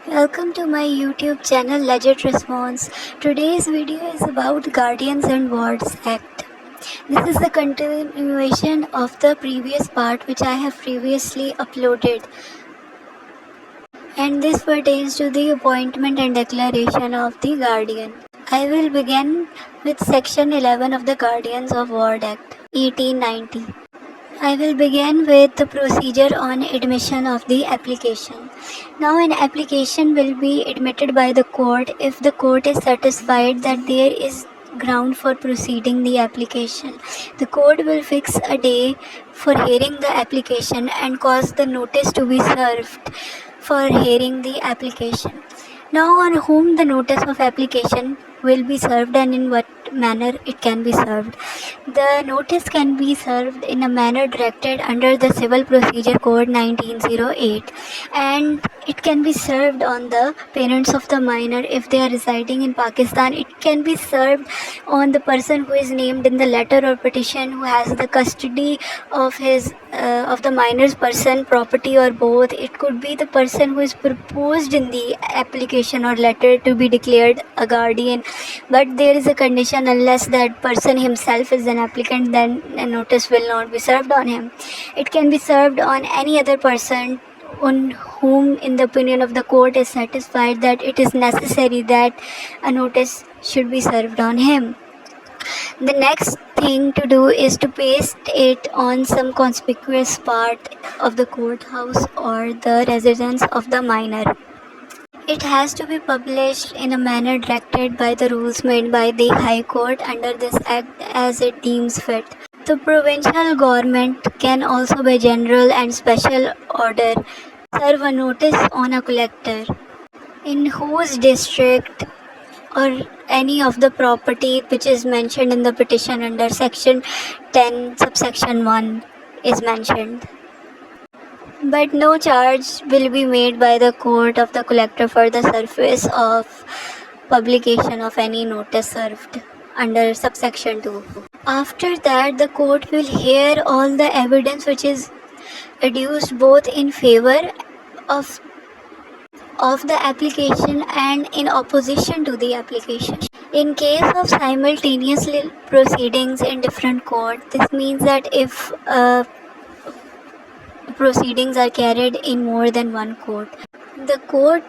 Welcome to my YouTube channel Legit Response. Today's video is about Guardians and Wards Act. This is the continuation of the previous part which I have previously uploaded, and this pertains to the appointment and declaration of the Guardian. I will begin with section 11 of the Guardians of Ward Act 1890. I will begin with the procedure on admission of the application. Now, an application will be admitted by the court if the court is satisfied that there is ground for proceeding the application. The court will fix a day for hearing the application and cause the notice to be served for hearing the application. Now, on whom the notice of application will be served and in what manner it can be served. The notice can be served in a manner directed under the Civil Procedure Code 1908, and it can be served on the parents of the minor if they are residing in Pakistan. It can be served on the person who is named in the letter or petition who has the custody of the minor's person, property, or both. It could be the person who is proposed in the application or letter to be declared a guardian, but there is a condition: unless that person himself is an applicant, then a notice will not be served on him. It can be served on any other person on whom, in the opinion of the court, is satisfied that it is necessary that a notice should be served on him. The next thing to do is to paste it on some conspicuous part of the courthouse or the residence of the minor. It has to be published in a manner directed by the rules made by the High Court under this Act as it deems fit. The provincial government can also, by general and special order, serve a notice on a collector in whose district or any of the property which is mentioned in the petition under section 10 subsection 1 is mentioned. But no charge will be made by the court of the collector for the service of publication of any notice served under subsection 2. After that, the court will hear all the evidence which is adduced both in favor of the application and in opposition to the application. In case of simultaneous proceedings in different courts, this means that if proceedings are carried in more than one court, the court,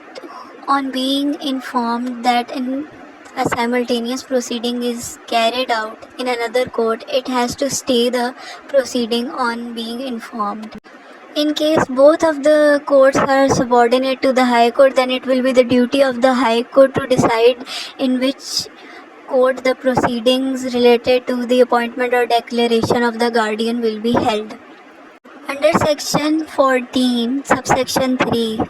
on being informed that a simultaneous proceeding is carried out in another court, it has to stay the proceeding on being informed. In case both of the courts are subordinate to the High Court, then it will be the duty of the High Court to decide in which court the proceedings related to the appointment or declaration of the guardian will be held. Under section 14, subsection 3,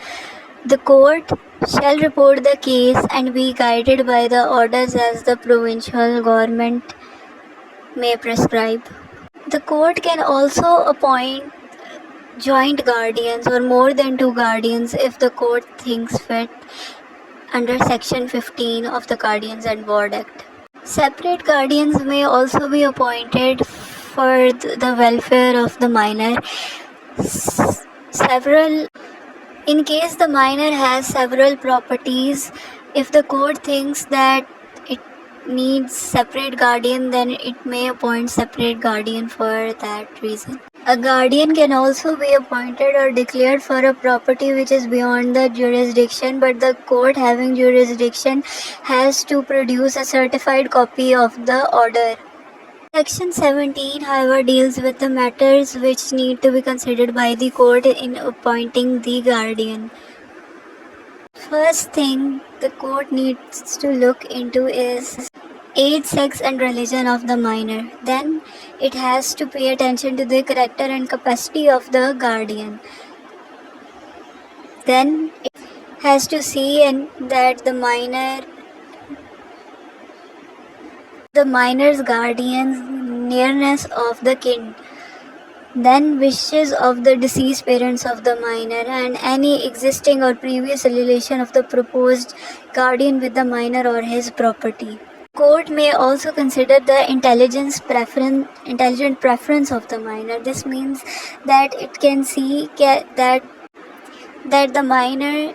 the court shall report the case and be guided by the orders as the provincial government may prescribe. The court can also appoint joint guardians or more than two guardians if the court thinks fit under section 15 of the Guardians and Ward Act. Separate guardians may also be appointed for the welfare of the minor. In case the minor has several properties, if the court thinks that it needs separate guardian, then it may appoint separate guardian for that reason. A guardian can also be appointed or declared for a property which is beyond the jurisdiction, but the court having jurisdiction has to produce a certified copy of the order. Section 17, however, deals with the matters which need to be considered by the court in appointing the guardian. First thing the court needs to look into is age, sex, and religion of the minor. Then it has to pay attention to the character and capacity of the guardian. Then it has to see that the minor's guardian's nearness of the kin. Then wishes of the deceased parents of the minor and any existing or previous relation of the proposed guardian with the minor or his property. Court may also consider the intelligent preference of the minor. This means that it can see that the minor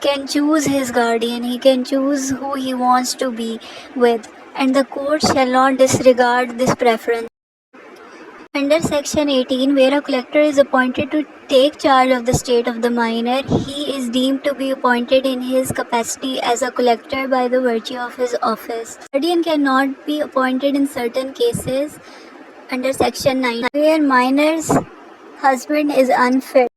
can choose his guardian, he can choose who he wants to be with, and the court shall not disregard this preference. Under Section 18, where a collector is appointed to take charge of the state of the minor, he is deemed to be appointed in his capacity as a collector by the virtue of his office. Guardian cannot be appointed in certain cases under Section 9, where minor's husband is unfit